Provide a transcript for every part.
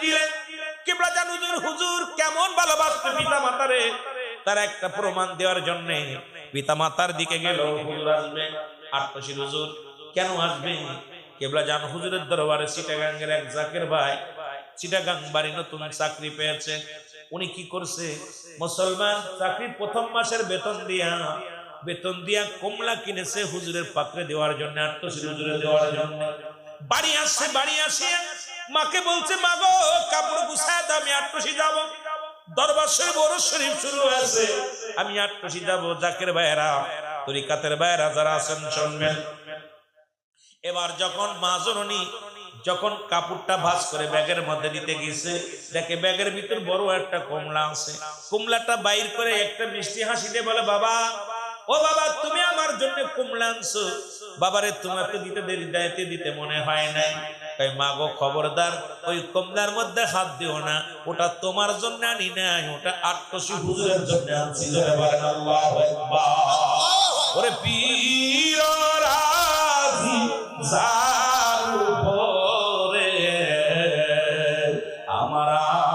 দিলেন কিবলা জান হুজুর কেমন ভালোবাসতে পিতা মাতারে, তার একটা প্রমাণ দেওয়ার জন্য পিতা মাতার দিকে গেল। হুজুর আসবে, আটশির হুজুর কেন আসবে? কিবলা জান হুজুরের দরবারে চিটাগাঙ্গের এক জাকের ভাই চিটাগাং বাড়ি নতুন চাকরি পেয়েছে। উনি কি করছে? মুসলমান চাকরির প্রথম মাসের বেতন দিয়া কমলা কিনেছে হুজুরের পাকড়ে দেওয়ার জন্য, আটশির হুজুরে দেওয়ার জন্য। বাড়ি আসে মাকে বলছে, মা গো কাপড় গুছায় দাও, আমি আটশি যাব। দরবার শরীফ বড় শরীফ শুরু হয়েছে, আমি আটশি যাব। জাকের ভাইয়েরা, তরিকাতের ভাইয়েরা যারা আছেন শুনবেন। এবার যখন মা জননী যখন কাপড়টা ভাঁজ করে ব্যাগের মধ্যে দিতে গেছে, দেখে ব্যাগের ভিতর বড় একটা কমলা আছে। কমলাটা বাইর করে একটা মিষ্টি হাসি দিয়ে বলে, বাবা ও বাবা, তুমি আমার জন্য কমলা আনছো। বাবারে তোমার তো দিতে মনে হয় নাই। তাই মা গো খবরদার, ওই কমলার মধ্যে হাত দিও না, ওটা তোমার জন্য আনি নাই, ওটা আটশি হুজুরের জন্য আনছি। আল্লাহু আকবার। ওরে পীর রাজি যার উপরে আমার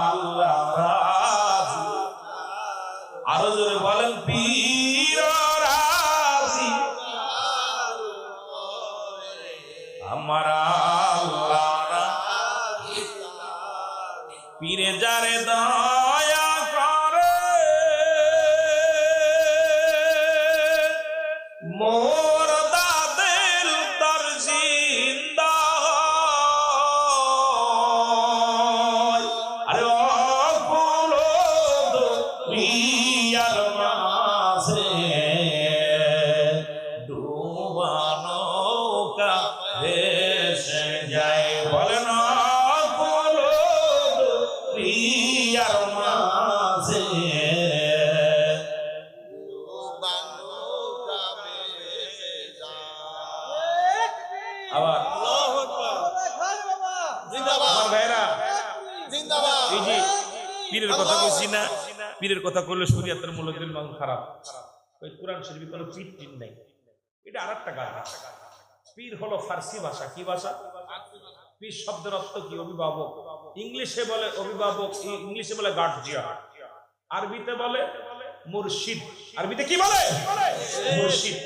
আল্লাহ রাজি। আরো জোরে বলেন, পীর রাজি আমার আল্লাহ রাজি। পীরে যারে দয়া করে মোর দাদিল তার জিন্দা। আরে অকুলো দুনিয়ার মাঝে ডুবানো কা ভেসে যায়। বলেন অকুলো দুনিয়ার মাঝে আবার পীরের কথা কইছি না, পীরের কথা কইলে শরীয়তের মূলকের মান খারাপ। ওই কোরআন শরীফে কোনো পীর টিন নাই, এটা আরেকটা গাধা। পীর হলো ফার্সি ভাষা। কি ভাষা? পীর শব্দের অর্থ কি? অভিভাবক। ইংলিশে বলে অভিভাবক, ইংলিশে বলে গার্জিয়ান, আরবিতে বলে মুর্শিদ। আরবিতে কি বলে? মুর্শিদ।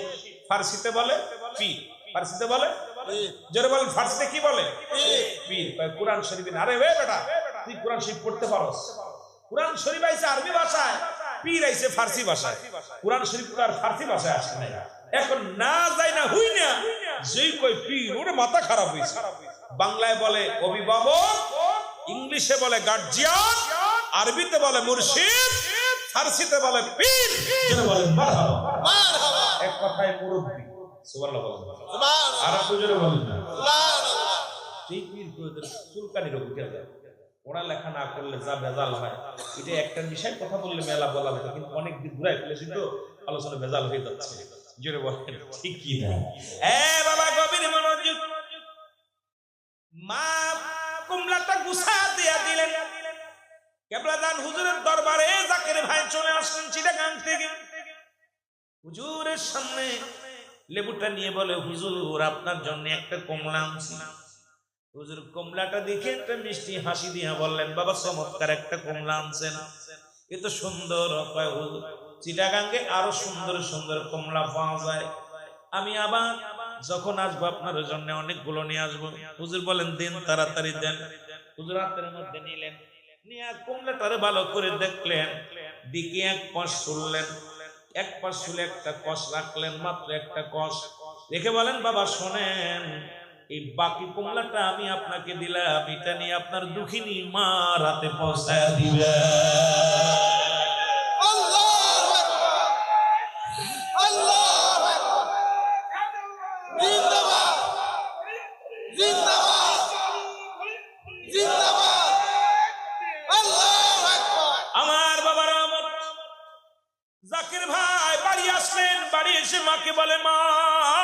ফার্সিতে বলে পীর। ফার্সিতে বলে জোরে বলেন, ফার্সিতে কি বলে? পীর। কোরআন শরীফে আরে বে বেটা, তুই কোরআন শরীফ পড়তে পারোস? কোরআন শরীফ আইছে আরবি ভাষায়, পীর আইছে ফার্সি ভাষায়। কোরআন শরীফ তো আর ফার্সি ভাষায় আসে না। এখন না যাই না হুই না, যেই কই পীর, ওরে মাথা খারাপ হইছে। বাংলায় বলে অভিভাবক, ইংলিশে বলে গার্জিয়ান, আরবিতে বলে মুর্শিদ, ফার্সিতে বলে পীর। জোরে বলেন মারহাবা। মারহাবা। এক কথায় মুরব্বি। সুবহানাল্লাহ বলেন। সুবহানাল্লাহ। আর একটু জোরে বলেন না। সুবহানাল্লাহ। সেই পীর কইদের চুলকানির উঠে যায়। পড়ালেখা না করলে যা ভেজাল হয়, এটা একটা বিষয় কথা বললে মেলা বলা হতো, কিন্তু অনেক দিন ঘুরাই ফেলেছি তো আলোচনা ভেজাল হয়ে যাচ্ছে। জোরে বলেন ঠিক কি না? বাবা গভীর মনোযোগ। মা কুমলাটা গুছা দিয়া দিলেন। কিবলা জান হুজুরের দরবারে জাকের ভাই চলে আসলেন চিটাগাং থেকে। হুজুরের সামনে লেবুটা নিয়ে বলে, হুজুর আপনার জন্য একটা কমলা আনছি। হুজুর কমলাটা দেখে একটা মিষ্টি হাসি দিয়া বললেন, বাবা চমৎকার একটা কমলা আনছেন, এ তো সুন্দর। চিটাগাঙ্গে আরো সুন্দর সুন্দর কমলা পাওয়া যায়, আমি আবার যখন আসবো আপনার জন্য অনেকগুলো নিয়ে আসবো। হুজুর বলেন, দিন তাড়াতাড়ি দেন। হুজুর হাতের মধ্যে নিলেন, নিয়ে কমলাটারে ভালো করে দেখলেন, দিকে এক কষ শুনলেন, এক পাশ শুলে একটা কষ রাখলেন, মাত্র একটা কষ রেখে বলেন, বাবা শোনেন, এই বাকি কমলাটা আমি আপনাকে দিলাম, এটা নিয়ে আপনার দুঃখিনী মার হাতে পৌঁছায় দিবে। আমার বাবারা, জাকির ভাই বাড়ি আসলেন। বাড়ি এসে মাকে বলে, মা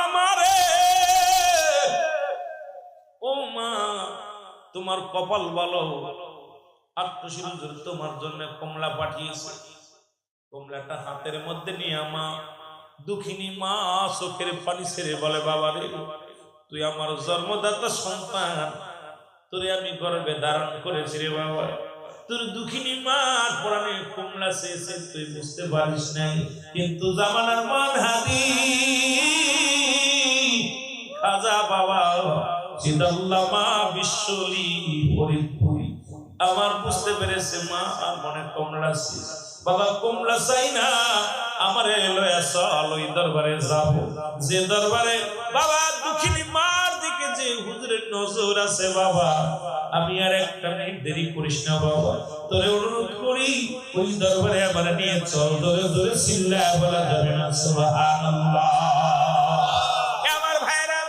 আমারে, ও মা তোমার কপাল বলো, আটশি হুজুর তোমার জন্য কমলা পাঠিয়েছে। কমলাটা হাতের মধ্যে নিয়ে মা দুঃখিনী মা চোখের পানি ছেড়ে বলে, বাবা রে, তুই আমার জন্মদাতা সন্তান, তোরে আমি গর্বে ধারণ করেছি রে বাবা, তোর দুঃখিনী মার পরাণে কমলা চেয়েছে তুই বুঝতে পারিস নাই, কিন্তু জামানার মান হাদি খাজা বাবা জিদাল্লামা বিশ্বলি ফরিদপুরি আমার বুঝতে পেরেছে মা আর মনে কমলা চেয়েছে। বাবা কমলা চাই না, আমারে লয়া চল ওই দরবারে যাব, যে দরবারে বাবা দুঃখিনী মার দিকে যে হুজুরের নজর আছে বাবা, আমি আর একটা মিনিট দেরি করিস না বাবা, তোরে অনুরোধ করি ওই দরবারে আমার নিয়ে চল। ধরে ধরে চিল্লায় বলা যাবে না সুবহানাল্লাহ। আমার ভাইরা,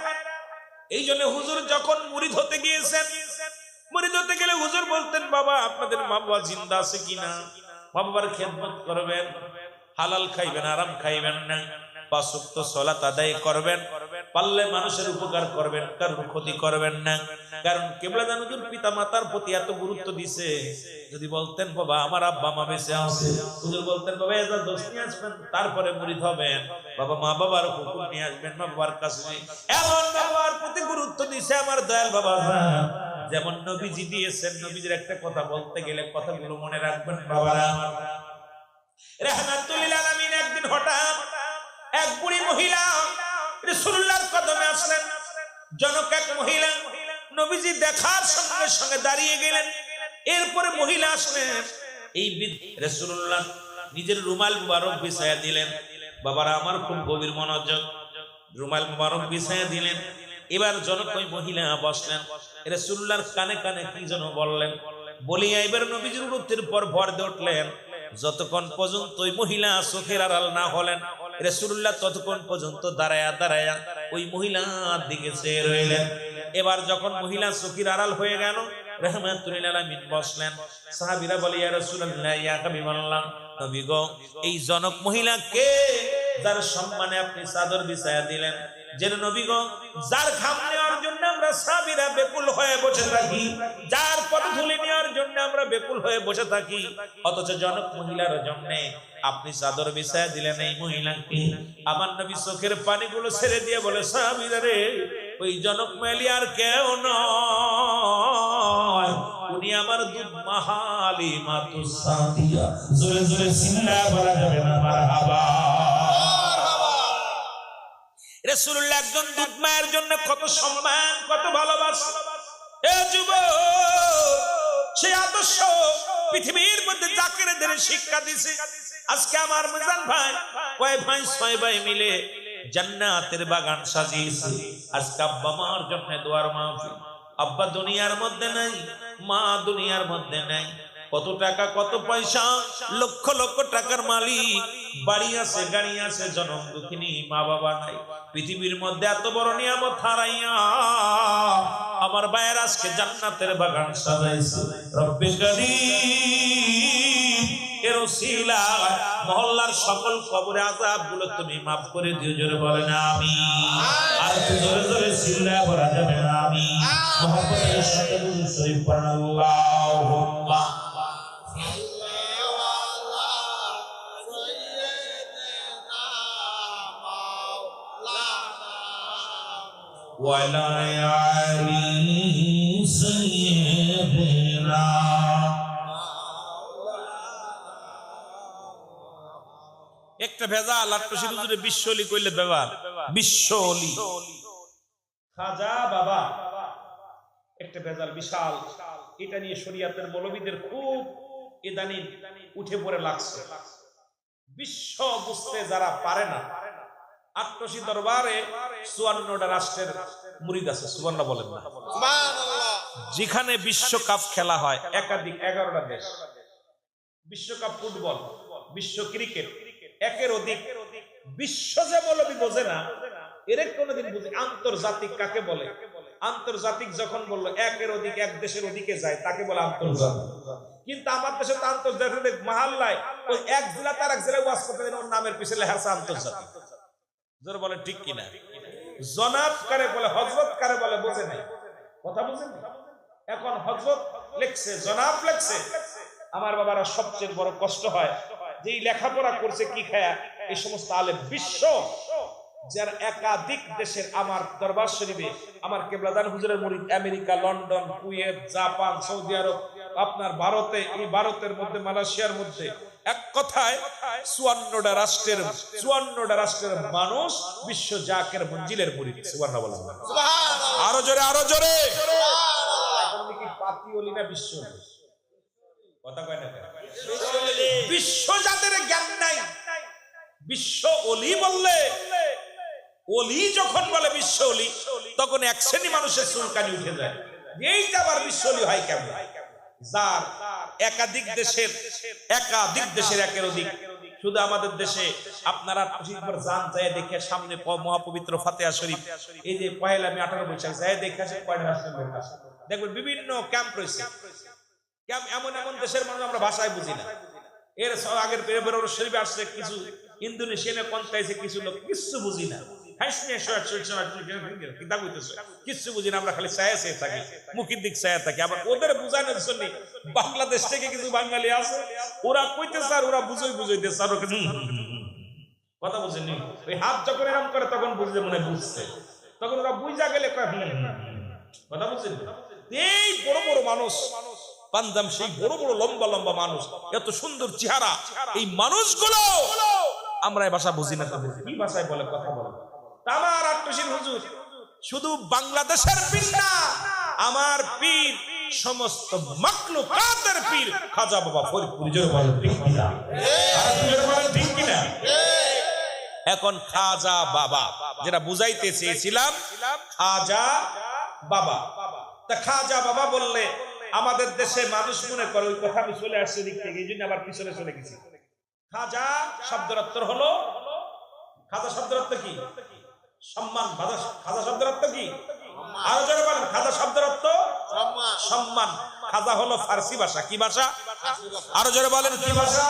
এই জন্য হুজুর যখন মুরিদ হতে গিয়েছেন, মুরিদ হতে গেলে হুজুর বলতেন বাবা আপনাদের মা বাবা জিন্দা আছে কিনা, মা বাবার খেদমত করবেন, হালাল খাইবেন আরাম খাইবেন না, পাঁচ ওয়াক্ত সালাত আদায় করবেন, পারলে মানুষের উপকার করবেন, কারোর ক্ষতি করবেন না। কারণ কিবলাদান হুজুর পিতা মাতার প্রতি এত গুরুত্ব দিছে, যদি বলতেন বাবা আমার আব্বা মা বেঁচে আছে, হুজুর বলতেন বাবা এজা দোষ নিয়ে আসবেন তারপরে মুরিদ হবেন, বাবা মা বাবার হুকুম নিয়ে আসবেন মা বাবার কাছে। এমন বাবার প্রতি গুরুত্ব দিছে আমার দয়াল বাবা, যেমন নবীজি দিয়েছেন। নবীজির একটা কথা বলতে গেলে কথাগুলো মনে রাখবেন বাবারা আমার। রাহমাতুল লিল আলামিন একদিন হঠাৎ এক বুড়ি মহিলা রাসূলুল্লাহর কদমে আসলেন। জনক এক মহিলা নবীজি দেখার সঙ্গে সঙ্গে দাঁড়িয়ে গেলেন। এরপরে মহিলা আসলেন, এই রাসূলুল্লাহ নিজের রুমাল মুবারক বিছায়া দিলেন। বাবারা আমার খুব গভীর মনোযোগ, রুমাল মুবারক বিছায়া দিলেন। এবার জনক ওই মহিলা বসলেন, রাসূলুল্লাহর কানে কানে কি যেন বললেন, বলিয়া এবার নবীজির উরুতের পর ভর দিয়ে উঠলেন। যতক্ষণ পর্যন্ত ওই মহিলা চোখের আড়াল না হলেন, রাসূলুল্লাহ ততক্ষণ পর্যন্ত দাঁড়ায়া দাঁড়ায়া ওই মহিলার দিকে চেয়ে রইলেন। এবার যখন মহিলা চোখের আড়াল হয়ে গেল, রাহমাতুল লিল আলামিন বসলেন। সাহাবীরা বলে ইয়া রাসূলুল্লাহ ইয়া হাবিবাল্লাহ, নবী গো এই জনক মহিলা কে যার সম্মানে আপনি চাদর বিছায়া দিলেন? যেন নবী গো যার খাম নেওয়ার জন্য আমরা সাহাবীরা বেকুল হয়ে বসে থাকি, যার পদধূলি নেওয়ার জন্য আমরা বেকুল হয়ে বসে থাকি, অথচ জনক মহিলার জন্য আপনি চাদর বিছায়া দিলেন এই মহিলাকে। আমার নবী চোখের পানিগুলো ছেড়ে দিয়ে বলে সাহাবীরা রে, ওই জনক মহিলা আর কেউ নয়, উনি আমার দুধ মাহালি মাতুস সাদিয়া। জোরে জোরে চিল্লা বলা যাবে না মারহাবা। রাসূলুল্লাহ একজন দুধ মায়ের জন্য কত সম্মান কত ভালোবাসা। এ যুবক, সেই আদর্শ পৃথিবীর মধ্যে জাকিরদের শিক্ষা দিছে। আজকে আমার মিজান ভাই কয় ভাই ছয় ভাই মিলে জান্নাতের বাগান সাজিয়েছে। আজকে আব্বা মার জন্য দোয়ার মাহফিল। আব্বা দুনিয়ার মধ্যে নাই, মা দুনিয়ার মধ্যে নাই, কত টাকা কত পয়সা, লক্ষ লক্ষ টাকার মালিক, বাড়ি আছে গাড়ি আছে, জনম দুঃখিনী মা বাবা নাই। পৃথিবীর মধ্যে এত বড় নিয়ামত হারাইয়া আমার ভাইয়ের আজকে জান্নাতের বাগান সাজাইছে। রব্বে কারীম এর ওসিলায় মহল্লার সকল কবরে আযাব গুলো তুমি মাফ করে দিও। জোরে বলেন আমিন। আর জোরে জোরে চিল্লায়া বলা যাবে না আমিন। মুহাম্মদের সাথে দুরূদ শরীফ পড়ুন। আল্লাহুম্মা ওয়ালা আলি সাইয়্যিদিনা। একটা ভেজাল আটশি হুজুরে বিশ্বলি কইলে বেবাল বিশ্বলি খাজা বাবা একটা ভেজাল বিশাল। এটা নিয়ে শরীয়তের মৌলবীদের খুব ইদানিং উঠে পড়ে লাগছে। বিশ্ব বুঝতে যারা পারে না, আটশি দরবারে 54টা রাষ্ট্রের মুরিদ আছে, সুবহানাল্লাহ বলেন না সুবহানাল্লাহ। যেখানে বিশ্বকাপ খেলা হয় একাধিক 11টা দেশ, বিশ্বকাপ ফুটবল, বিশ্ব ক্রিকেট, একের অধিক বিশ্ব যে মৌলবী বোঝে না, এর কোনদিন বুঝে আন্তর্জাতিক কাকে বলে। আন্তর্জাতিক যখন বললো একের অধিক এক দেশের অধিকে যায় তাকে বলে আন্তর্জাতিক। কিন্তু আমার দেশে তো আন্তর্জাতিক মহল্লায় ওই এক জেলা তার এক জেলায় ওয়াজ করতে ওর নামের পিছনে লেখা আছে আন্তর্জাতিক। জোরে বলে ঠিক কিনা? জনাব কারে বলে, হযরত কারে বলে বোঝে নাই, কথা বুঝেন। এখন হযরত লেখছে, জনাব লেখছে। আমার বাবারা সবচেয়ে বড় কষ্ট হয় যে লেখাপড়া করছে কি খায়া এই সমস্ত আলেম বিশ্ব যার একাধিক দেশের আমার দরবার শরীফে আমার কেবলাদান হুজুরের মুরিদ America, London, Kuwait, Japan, Saudi Arab, আপনার ভারতে, এই ভারতের মধ্যে মালয়েশিয়ার মধ্যে, এক কথায় 54টা রাষ্ট্রের মানুষ বিশ্ব জাকের মঞ্জিলের মুরিদ। সুবহানাল্লাহ বলেন, সুবহানাল্লাহ। আরো জোরে, আরো জোরে। এখন কি পাতি ওলি না বিশ্ব ওলি? কথা কয় না? বিশ্ব জাতের জ্ঞান নাই। বিশ্ব ওলি বললে, ওলি যখন বলে বিশ্ব ওলি, তখন এক শ্রেণী মানুষের চুলকানি উঠে যায়। এইটা আবার বিশ্ব ওলি হয় কেমন? যার একাধিক দেশের একের অধিক। শুধু আমাদের দেশে আপনারা যান, যায় দেখে সামনে মহাপবিত্র ফাতিহা শরীফ, এই যে পহেলা আমি 18 বৈশাখ যায় দেখে আসে, দেখবেন বিভিন্ন ক্যাম্প রয়েছে। এমন এমন দেশের মানুষ আমরা ভাষায় বুঝি না। এর আগের শরীফে আসছে কিছু ইন্দোনেশিয়ানে কন্টাইছে কিছু লোক, কিছু বুঝি না, কিচ্ছু বুঝি না। আমরা খালি ছায়া থাকি, মুখের দিক ছায়া থাকি। আবার ওদের বুঝানোর জন্য বাংলাদেশ থেকে কিছু বাঙালি আছে, ওরা কইতেছে আর ওরা বুঝাইতেছে আর কথা বুঝেনি। ওই হাত যখন এরম করে তখন বুঝতে মনে বুঝছে, তখন ওরা বুঝা গেলে কথা বুঝছেন। এই বড় বড় মানুষ পাঞ্জাম, সেই বড় বড় লম্বা লম্বা মানুষ, এত সুন্দর চেহারা, এই মানুষগুলো আমরা এই ভাষা বুঝি না। কি ভাষায় বলে, কথা বলে। আমার আট্টশীল হুজুর শুধু বাংলাদেশের পীর না, আমার পীর সমস্ত মাখলুকাতের পীর খাজা বাবা ফরিদপুরি। জোরে বলেন ঠিক কিনা? জোরে বলেন ঠিক কিনা? এখন খাজা বাবা যেটা বুঝাইতে চেয়েছিলাম, খাজা বাবা। তা খাজা বাবা বললে আমাদের দেশে মানুষ মনে করে ওই কথা আমি চলে আসছি দিক থেকে, এই জন্য আবার পিছনে চলে গেছি। খাজা শব্দের অর্থ হলো, খাজা শব্দের অর্থ কি? সম্মান। খাজা শব্দের অর্থ কি? আরো জোরে বলেন। খাজা শব্দের অর্থ সম্মান। খাজা হলো ফার্সি ভাষা। কি ভাষা? আরো জোরে বলেন, কি ভাষা?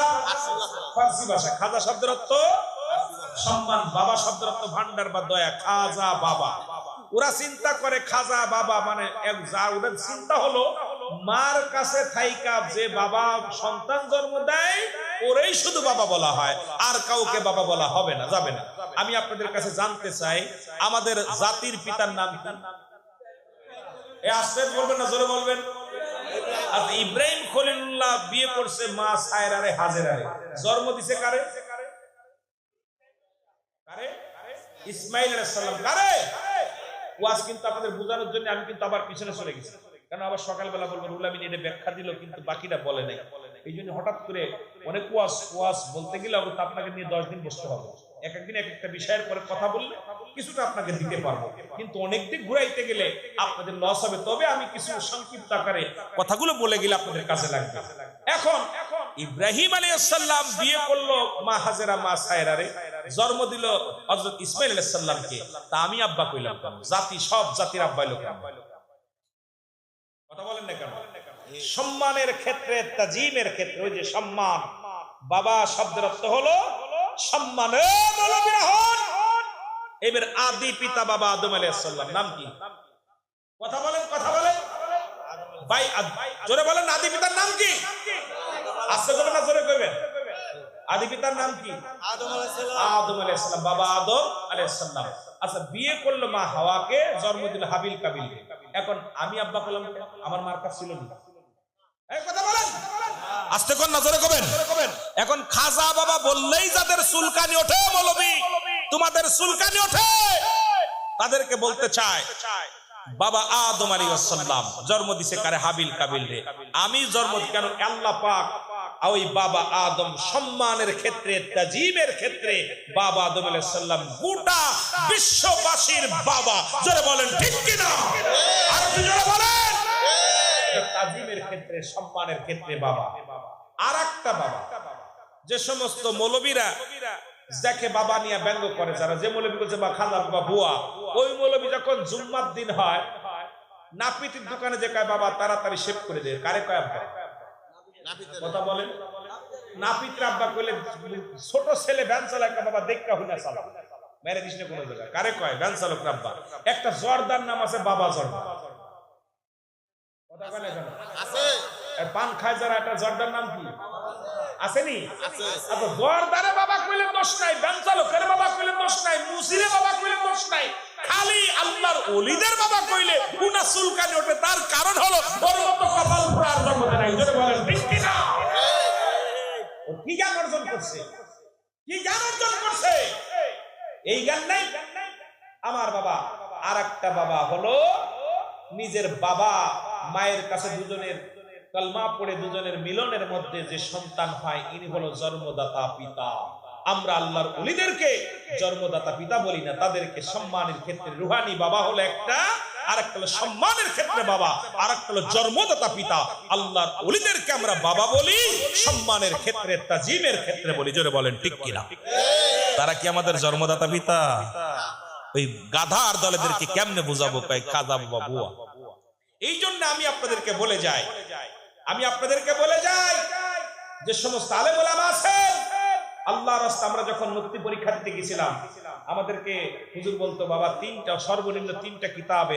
ফার্সি ভাষা। খাজা শব্দের অর্থ সম্মান। বাবা শব্দের অর্থ ভান্ডার বা দয়া। খাজা বাবা। ওরা চিন্তা করে খাজা বাবা মানে ওদের চিন্তা হলো মার কাছে থাইকা যে বাবা সন্তান জন্ম দেয় ওরেই শুধু বাবা বলা হয়, আর কাউকে বাবা বলা হবে না, যাবে না। আমি আপনাদের কাছে জানতে চাই, আমাদের জাতির পিতার নাম কি? আস্তে বলবেন না, জোরে বলবেন। ইব্রাহিম খলিলুল্লাহ বিয়ে করছে মা সায়রারে হাজেরারে। জন্ম দিছে কারে? ইসমাইল আলাইহিস সালাম। কারে? ওয়াজ কিন্তু আপনাদের বোঝানোর জন্য আমি কিন্তু আবার পিছনে চলে গেছি, কারণ আবার সকালবেলা বলবেন উলামিন এটা ব্যাখ্যা দিল কিন্তু বাকিটা বলে নাই। এই জন্য হঠাৎ করে অনেক ওয়াজ বলতে গেলে আপনাকে নিয়ে 10 দিন বসতে হবে। এক একদিন এক একটা বিষয়ের পরে কথা বললে কিছুটা আপনাকে দিতে পারবো, কিন্তু অনেক দিন ঘুরাইতে গেলে আপনাদের লস হবে। তবে আমি কিছু সংক্ষিপ্ত আকারে কথাগুলো বলে গেলে আপনাদের কাছে লাগবে। এখন ইব্রাহিম আলাইহিস সালাম বিয়ে করলো মা হাজেরা, মা সায়রারে, জন্ম দিল হযরত ইসমাইল আলাইহিস সালামকে। তা আমি আব্বা কইলাম কেন? জাতি সব জাতির আব্বা হলো কেন? কথা বলেন না কেন? সম্মানের ক্ষেত্রে, তাজিমের ক্ষেত্রে, ওই যে সম্মান, বাবা শব্দের অর্থ হলো সম্মান। এবার আদি পিতা বাবা আদম আলাইহিস সালাম নাম কি? কথা বলেন, কথা বলেন ভাই, জোরে বলেন। আদি পিতার নাম কি? আস্তে করে না, জোরে কইবেন। আদি পিতার নাম কি? আদম আলাইহিস সালাম। বাবা আদম আলাইহিস সালাম। আচ্ছা, বিয়ে করলো মা হাওয়াকে, জন্ম দিল হাবিল কাবিলকে। এখন আমি আব্বা কইলাম, আমার মার কাছে ছিল না। এই কথা বলেন, আস্তে কোন নজরে কবেন। এখন খাজা বাবা বললেই যাদের চুলকানি ওঠে, মৌলবী তোমাদের চুলকানি ওঠে, তাদেরকে বলতে চায় বাবা আদম আলাইহিস সালাম জন্ম দিছে কারে? হাবিল কাবিল রে। আমি জন্ম কেন? আল্লাহ পাক ওই বাবা আদম সম্মানের ক্ষেত্রে, তাজিমের ক্ষেত্রে বাবা আদম আলাইহিস সালাম গোটা বিশ্ববাসীর বাবা। জোরে বলেন ঠিক কিনা? আর জোরে বলেন। তাজিমের ক্ষেত্রে, সম্মানের ক্ষেত্রে বাবা। আরেকটা বাবা, যে সমস্ত মৌলবীরা যাকে বাবা নিয়ে ব্যঙ্গ করে, যারা যে মৌলবী বলছে বা খাজা বাবা বুয়া, ওই মৌলবী যখন জুম্মার দিন হয় নাপিতের দোকানে যে কয় বাবা তাড়াতাড়ি শেভ করে দেয়, কারে কয় আব্বা? কথা বলেন। নাপিতের আব্বা কইলে ছোট ছেলে ভ্যান চালায় বাবা দেখা হই না চালা, মেরে দিস না কোনো জায়গায়, কারে কয়? ভ্যান চালক আব্বা। একটা জর্দার নাম আছে বাবা জর্দা। কথা বলে আছে। পান খায় যারা, একটা জর্দার নাম কি? আসেনি? আচ্ছা, জোয়ারদারে বাবা কইলে দোষ নাই, বেঞ্চালকের বাবা কইলে দোষ নাই, মুসিরে বাবা কইলে দোষ নাই, খালি আল্লাহর ওলিদের বাবা কইলে গুনাহ চুলকানি ওঠে। তার কারণ হলো ওর মতো কপাল পোড়ার জগতে নাই। জোরে বলেন ঠিক কি না? ও কি জ্ঞান অর্জন করছে? কি জ্ঞান অর্জন করছে? এই জ্ঞান নাই আমার বাবা। আর একটা বাবা হলো নিজের বাবা মায়ের কাছে দুজনের কালমা পড়ে দুজনের মিলনের মধ্যে যে সন্তান হয়, ইনি হলো জন্মদাতা পিতা। আমরা আল্লাহর ওলিদেরকে জন্মদাতা পিতা বলি না, তাদেরকে সম্মানের ক্ষেত্রে রুহানি বাবা হলো একটা, আর একটা হলো সম্মানের ক্ষেত্রে বাবা, আর একটা হলো জন্মদাতা পিতা। আল্লাহর ওলিদেরকে আমরা বাবা বলি, সম্মানের ক্ষেত্রে তাজিমের ক্ষেত্রে বলি। জোরে বলেন ঠিক কিনা? তারা কি আমাদের জন্মদাতা পিতা? ওই গাধা আর দলেদেরকে কেমনে বুঝাবো? কয় কাজা বাবা বুয়া। এই জন্য আমি আপনাদেরকে বলে যাই, যে সমস্ত আলেম ওলামা আছেন, আল্লাহর রাস্তা আমরা যখন মুক্তি পরীক্ষা দিতে গেছিলাম, আমাদেরকে হুজুর বলতো বাবা সর্বনিম্ন তিনটা কিতাব